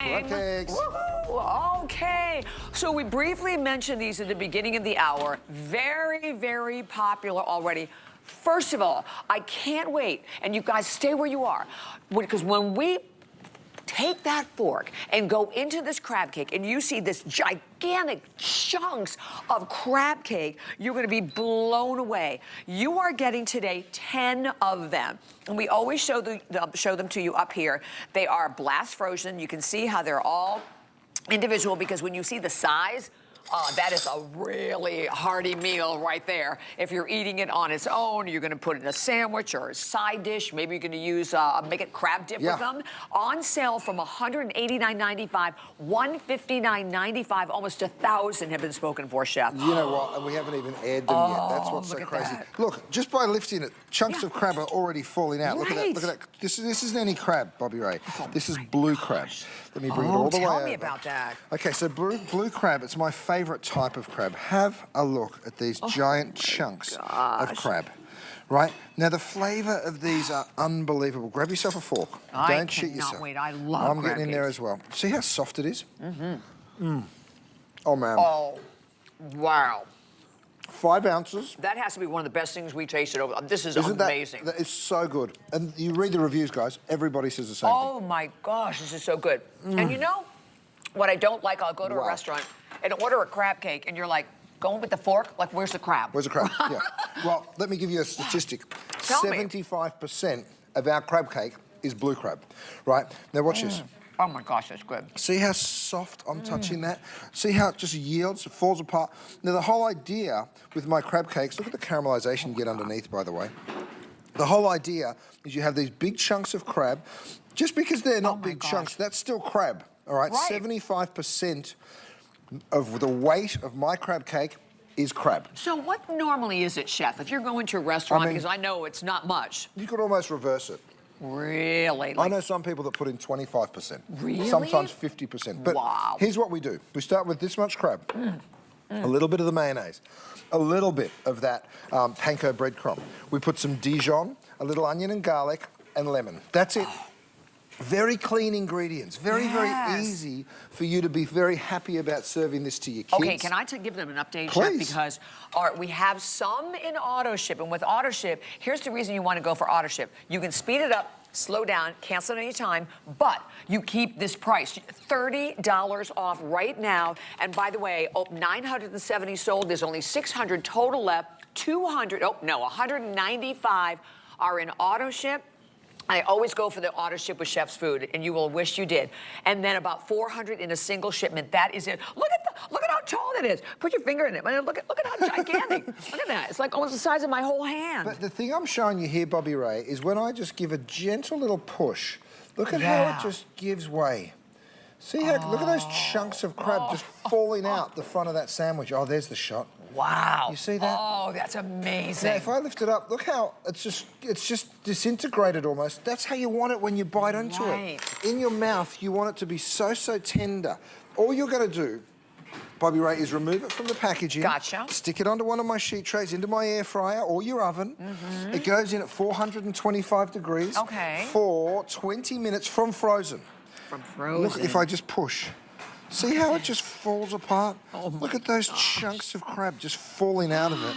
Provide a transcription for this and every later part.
Crab cakes. Woohoo! Okay, so we briefly mentioned these at the beginning of the hour. Very, very popular already. First of all, I can't wait, and you guys stay where you are, because when we take that fork and go into this crab cake and you see this gigantic chunks of crab cake, you're going to be blown away. You are getting today 10 of them. And we always show them to you up here. They are blast frozen. You can see how they're all individual, because when you see the size, that is a really hearty meal right there. If you're eating it on its own, you're going to put it in a sandwich or a side dish. Maybe you're going to use make it crab dip with them. On sale from $189.95, $159.95. Almost 1,000 have been spoken for, Chef. You know what? And we haven't even aired them yet. That's what's so crazy. Look, just by lifting it, chunks of crab are already falling out. Look at that. Look at that. This isn't any crab, Bobby Ray. This is blue crab. Let me bring it all the way over. Tell me about that. Okay, so blue crab, it's my favorite type of crab. Have a look at these giant chunks of crab. Right? Now, the flavor of these are unbelievable. Grab yourself a fork. Don't cheat yourself. Wait, I love I'm getting in there as well. See how soft it is? Oh, man. Oh, wow. 5 ounces. That has to be one of the best things we tasted over. This is amazing. That is so good. And you read the reviews, guys. Everybody says the same thing. Oh, my gosh, this is so good. And you know what I don't like? I'll go to a restaurant and order a crab cake, and you're like, going with the fork? Like, where's the crab? Where's the crab? Yeah. Well, let me give you a statistic. 75% of our crab cake is blue crab, right? Now, watch this. Oh, my gosh, that's good. See how soft I'm touching that? See how it just yields, it falls apart? Now, the whole idea with my crab cakes, look at the caramelization you get underneath, by the way. The whole idea is you have these big chunks of crab. Just because they're not big chunks, that's still crab, all right? 75% of the weight of my crab cake is crab. So what normally is it, Chef? If you're going to a restaurant, because I know it's not much. You could almost reverse it. Really? I know some people that put in 25%. Really? Sometimes 50%. But here's what we do. We start with this much crab, a little bit of the mayonnaise, a little bit of that panko breadcrumb. We put some Dijon, a little onion and garlic, and lemon. That's it. Very clean ingredients. Very easy for you to be very happy about serving this to your kids. Okay, can I give them an update, Chef? Because we have some in auto ship, and with auto ship, here's the reason you want to go for auto ship. You can speed it up, slow down, cancel at any time, but you keep this price. $30 off right now. And by the way, 970 sold. There's only 600 total left. 195 are in auto ship. I always go for the auto ship with Chef's Food, and you will wish you did. And then about 400 in a single shipment. That is it. Look at how tall that is. Put your finger in it. Look at how gigantic. Look at that. It's like almost the size of my whole hand. But the thing I'm showing you here, Bobby Ray, is when I just give a gentle little push. Look at how it just gives way. See how? Look at those chunks of crab just falling out the front of that sandwich. Oh, there's the shot. Wow. You see that? Oh, that's amazing. Now, if I lift it up, look how it's just disintegrated almost. That's how you want it when you bite into it. In your mouth, you want it to be so tender. All you're going to do, Bobby Ray, is remove it from the packaging. Gotcha. Stick it onto one of my sheet trays, into my air fryer or your oven. It goes in at 425 degrees for 20 minutes from frozen. From frozen. Look, if I just push. See how it just falls apart? Look at those chunks of crab just falling out of it.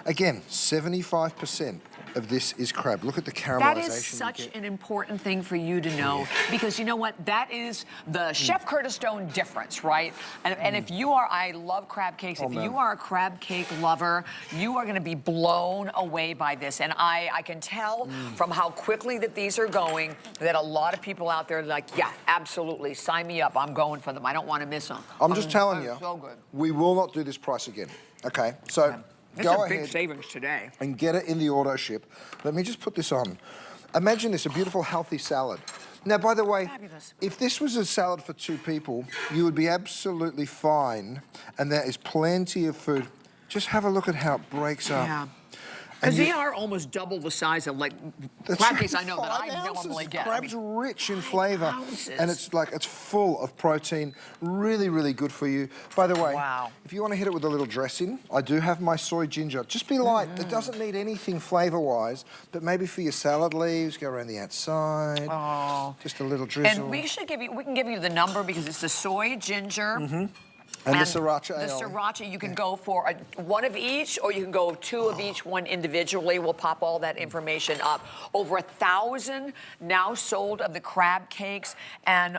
Again, 75% of this is crab. Look at the caramelization. That is such an important thing for you to know, because you know what? That is the Chef Curtis Stone difference, right? And if you are, I love crab cakes. If you are a crab cake lover, you are going to be blown away by this. And I can tell from how quickly that these are going that a lot of people out there are like, yeah, absolutely, sign me up. I'm going for them. I don't want to miss them. I'm just telling you, we will not do this price again. Okay, so... Go ahead, big savings today. And get it in the auto ship. Let me just put this on. Imagine this, a beautiful, healthy salad. Now, by the way, if this was a salad for 2 people, you would be absolutely fine, and there is plenty of food. Just have a look at how it breaks up. Because they are almost double the size of like crab cakes I know that I 5 ounces. normally get. Crab's rich in flavor, ounces. and it's full of protein. Really, really good for you. By the way, if you want to hit it with a little dressing, I do have my soy ginger. Just be light. It doesn't need anything flavor-wise, but maybe for your salad leaves, go around the outside. Oh. Just a little drizzle. And we can give you the number because it's the soy ginger. And the sriracha aioli. The sriracha, you can go for one of each, or you can go 2 of each, one individually. We'll pop all that information up. Over 1,000 now sold of the crab cakes. And,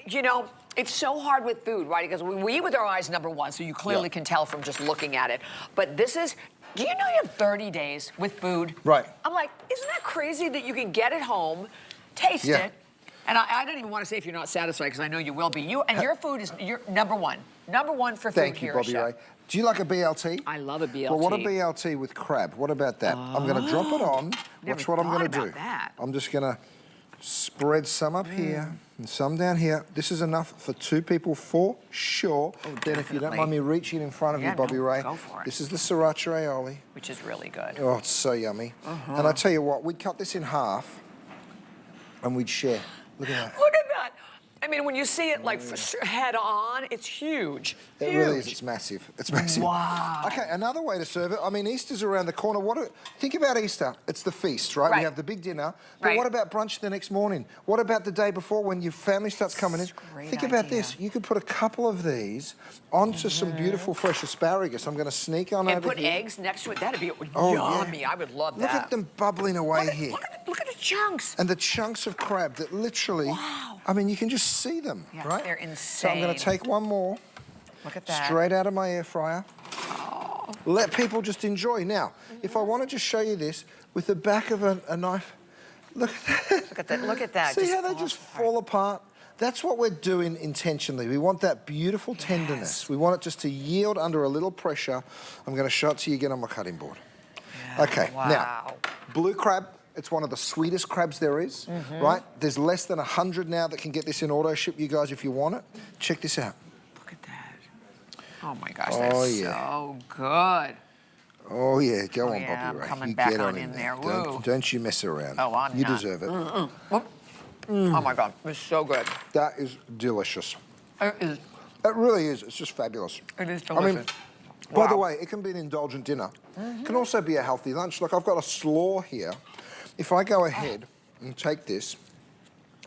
you know, it's so hard with food, right? Because we eat with our eyes, number one, so you clearly can tell from just looking at it. But this is... Do you know you have 30 days with food? Right. I'm like, isn't that crazy that you can get it home, taste it, and I don't even want to say if you're not satisfied because I know you will be. Your food is your number one. Number one for food here, Thank you, Bobby Ray. Do you like a BLT? I love a BLT. Well, what a BLT with crab? What about that? I'm going to drop it on. Watch what I'm going to do. That. I'm just going to spread some up here and some down here. This is enough for 2 people for sure. Then if you don't mind me reaching in front of you, Bobby Ray, go for it. This is the sriracha aioli. Which is really good. Oh, it's so yummy. And I tell you what, we'd cut this in half and we'd share. Look at that. Look at that. I mean, when you see it like head on, it's huge. It really is. It's massive. It's massive. Wow. Okay, another way to serve it. I mean, Easter's around the corner. Think about Easter. It's the feast, right? We have the big dinner. But what about brunch the next morning? What about the day before when your family starts coming in? Think about this. You could put a couple of these onto some beautiful fresh asparagus. I'm going to sneak on over here. And put eggs next to it. That'd be yummy. I would love that. Look at them bubbling away here. Look at the chunks. And the chunks of crab that literally, I mean, you can just see them, right? They're insane. So I'm going to take one more. Look at that. Straight out of my air fryer. Let people just enjoy. Now, if I want to just show you this with the back of a knife, look at that. Look at that. Look at that. See how they just fall apart? That's what we're doing intentionally. We want that beautiful tenderness. We want it just to yield under a little pressure. I'm going to show it to you again on my cutting board. Okay, now, blue crab. It's one of the sweetest crabs there is, right? There's less than 100 now that can get this in auto ship, you guys, if you want it. Check this out. Look at that. Oh my gosh, that's so good. Oh yeah, go on, Bobby Ray. I'm coming you back get on in there. Don't you mess around. Oh, I'm You not. deserve it. Oh my God, it's so good. That is delicious. It is. It really is. It's just fabulous. It is delicious. I mean, by the way, it can be an indulgent dinner. It can also be a healthy lunch. Look, I've got a slaw here. If I go ahead and take this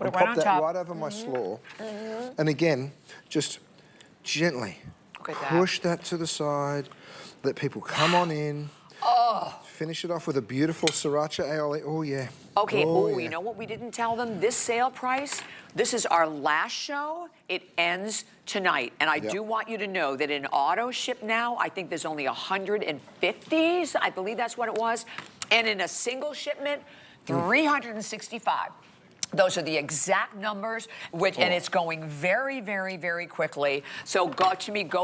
and pop that right over my slaw, and again, just gently push that to the side, let people come on in, finish it off with a beautiful sriracha aioli. Oh, yeah. Okay, you know what we didn't tell them? This sale price, this is our last show. It ends tonight. And I do want you to know that in auto ship now, I think there's only 150s. I believe that's what it was. And in a single shipment, 365. Those are the exact numbers, and it's going very, very, very quickly. So go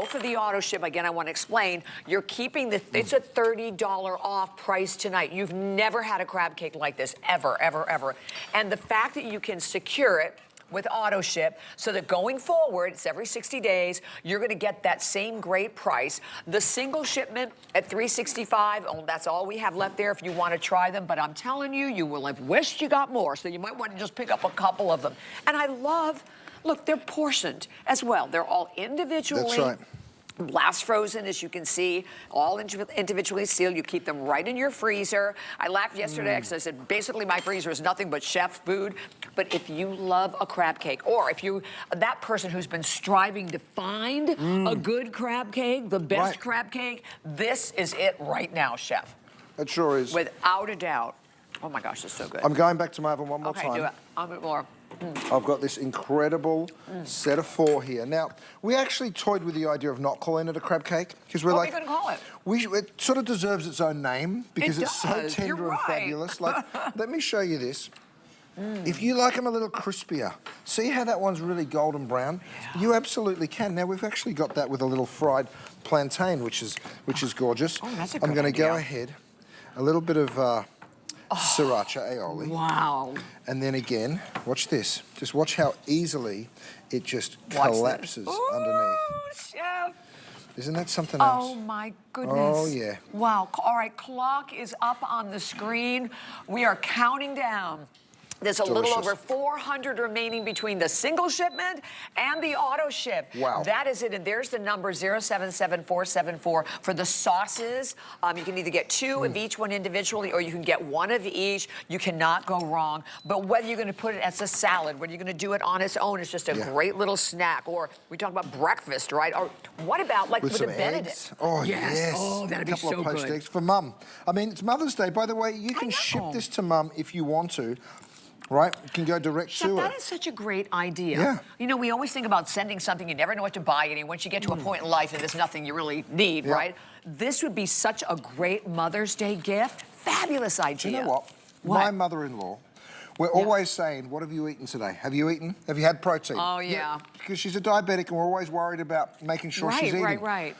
for the auto ship. Again, I want to explain. You're keeping it's a $30 off price tonight. You've never had a crab cake like this, ever, ever, ever. And the fact that you can secure it with auto ship, so that going forward, it's every 60 days, you're going to get that same great price. The single shipment at $365, that's all we have left there if you want to try them. But I'm telling you, you will have wished you got more, so you might want to just pick up a couple of them. And I love, look, they're portioned as well. They're all individually. That's right. Blast frozen, as you can see, all individually sealed. You keep them right in your freezer. I laughed yesterday because I said, basically my freezer is nothing but chef food. But if you love a crab cake, or if you, that person who's been striving to find a good crab cake, the best crab cake, this is it right now, chef. It sure is. Without a doubt. Oh my gosh, it's so good. I'm going back to my oven one more time. Okay, do it. A bit more. I've got this incredible set of 4 here. Now, we actually toyed with the idea of not calling it a crab cake because we're like, what are we going to call it? It sort of deserves its own name because it's so tender and fabulous. Like, let me show you this. If you like them a little crispier, see how that one's really golden brown? Yeah. You absolutely can. Now, we've actually got that with a little fried plantain, which is gorgeous. Oh, that's a good I'm going to idea. go ahead, a little bit of sriracha aioli. Wow. And then again, watch this. Just watch how easily it just collapses underneath. Chef. Isn't that something else? Oh my goodness. Oh yeah. Wow. All right, clock is up on the screen. We are counting down. There's a little over 400 remaining between the single shipment and the auto ship. Wow. That is it. And there's the number 077474 for the sauces. You can either get 2 of each one individually, or you can get 1 of each. You cannot go wrong. But whether you're going to put it as a salad, whether you're going to do it on its own, it's just a great little snack. Or we talk about breakfast, right? Or what about like with a Benedict? Oh, yes. Oh, that'd be so good. A couple of poached eggs for Mum. I mean, it's Mother's Day. By the way, you can ship this to Mum if you want to. Right? You can go direct Chef, to that it. is such a great idea. Yeah. You know, we always think about sending something, you never know what to buy, and once you get to a point in life and there's nothing you really need, right? This would be such a great Mother's Day gift. Fabulous idea. Do you know what? My mother-in-law, we're always saying, what have you eaten today? Have you eaten? Have you had protein? Oh, yeah. Because she's a diabetic and we're always worried about making sure she's eating. Right.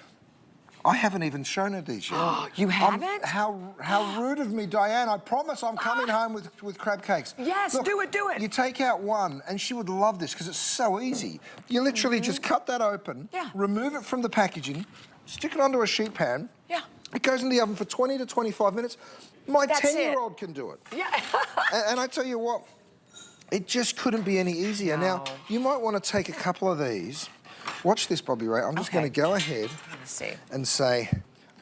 I haven't even shown her these yet. You haven't? How rude of me, Diane. I promise I'm coming home with crab cakes. Yes, Look, do it. You take out one, and she would love this because it's so easy. You literally just cut that open, remove it from the packaging, stick it onto a sheet pan. Yeah. It goes in the oven for 20 to 25 minutes. My That's 10-year-old can do it. Yeah. and I tell you what, it just couldn't be any easier. No. Now, you might want to take a couple of these. Watch this, Bobby Ray. I'm just going to go ahead and say,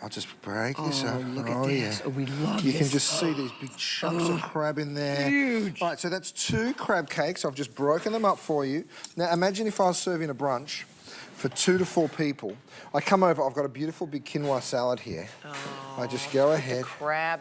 I'll just break this up. Look at this. Oh, we love You this. can just see these big chunks of crab in there. Huge. All right, so that's 2 crab cakes. I've just broken them up for you. Now, imagine if I was serving a brunch for 2 to 4 people. I come over, I've got a beautiful big quinoa salad here. I just go ahead. Crab.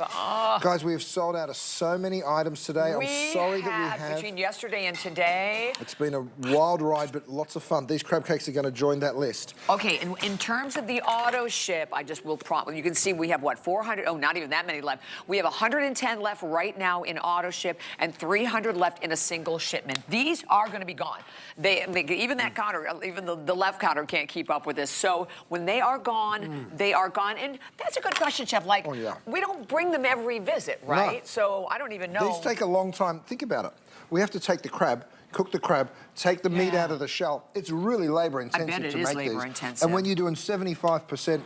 Guys, we have sold out of so many items today. I'm sorry that we have. Between yesterday and today. It's been a wild ride, but lots of fun. These crab cakes are going to join that list. Okay, and in terms of the auto ship, I just will prompt. You can see we have what, 400? Oh, not even that many left. We have 110 left right now in auto ship and 300 left in a single shipment. These are going to be gone. Even that counter, even the left counter can't keep up with this. So when they are gone, they are gone. And that's a good question, Chef. Like, we don't bring them every visit, right? No. So I don't even know. These take a long time. Think about it. We have to take the crab, cook the crab, take the meat out of the shell. It's really labor intensive to make these. I bet it is labor intensive. And when you're doing 75%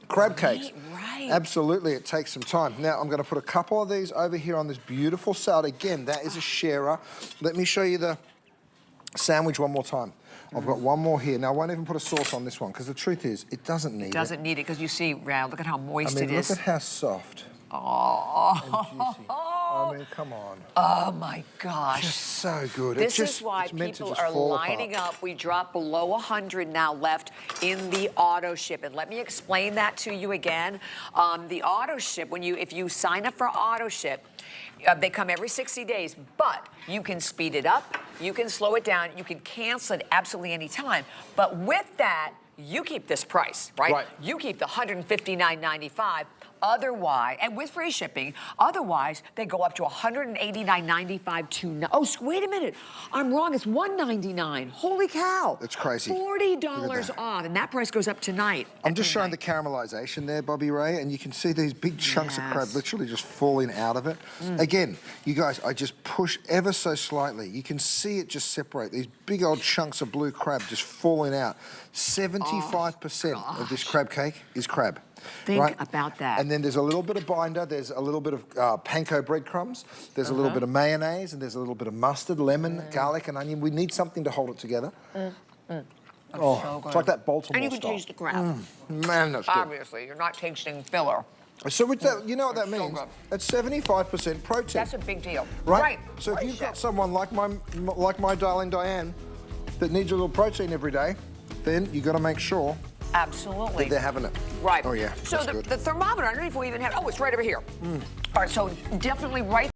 crab cakes, absolutely, it takes some time. Now, I'm going to put a couple of these over here on this beautiful salad. Again, that is a sharer. Let me show you the sandwich one more time. I've got one more here. Now, I won't even put a sauce on this one because the truth is, it doesn't need it. It doesn't need it because you see, look at how moist it is. Look at how soft. Oh. And juicy. I mean, come on. Oh, my gosh. Just so good. This is why people are lining up. We dropped below 100 now left in the auto ship. And let me explain that to you again. The auto ship, if you sign up for auto ship, they come every 60 days, but you can speed it up, you can slow it down, you can cancel it absolutely any time. But with that, you keep this price, right? You keep the $159.95. Otherwise, and with free shipping, otherwise they go up to $189.95 to. Oh, wait a minute, I'm wrong. It's $199. Holy cow! That's crazy. $40 off, and that price goes up tonight. I'm just showing the caramelization there, Bobby Ray, and you can see these big chunks of crab literally just falling out of it. Again, you guys, I just push ever so slightly. You can see it just separate. These big old chunks of blue crab just falling out. 75% of this crab cake is crab. Think about that. And then there's a little bit of binder, there's a little bit of panko breadcrumbs, there's a little bit of mayonnaise, and there's a little bit of mustard, lemon, garlic, and onion. We need something to hold it together. Oh, so good. It's like that Baltimore And you can style. taste the crab. Man, that's good. Obviously, you're not tasting filler. So with that, you know what that means? It's 75% protein. That's a big deal. Right? So if you've got someone like my darling Diane that needs a little protein every day, then you got to make sure that they're having it. Right. Oh, yeah. So the thermometer, I don't know if we even have, it's right over here. All right, so definitely right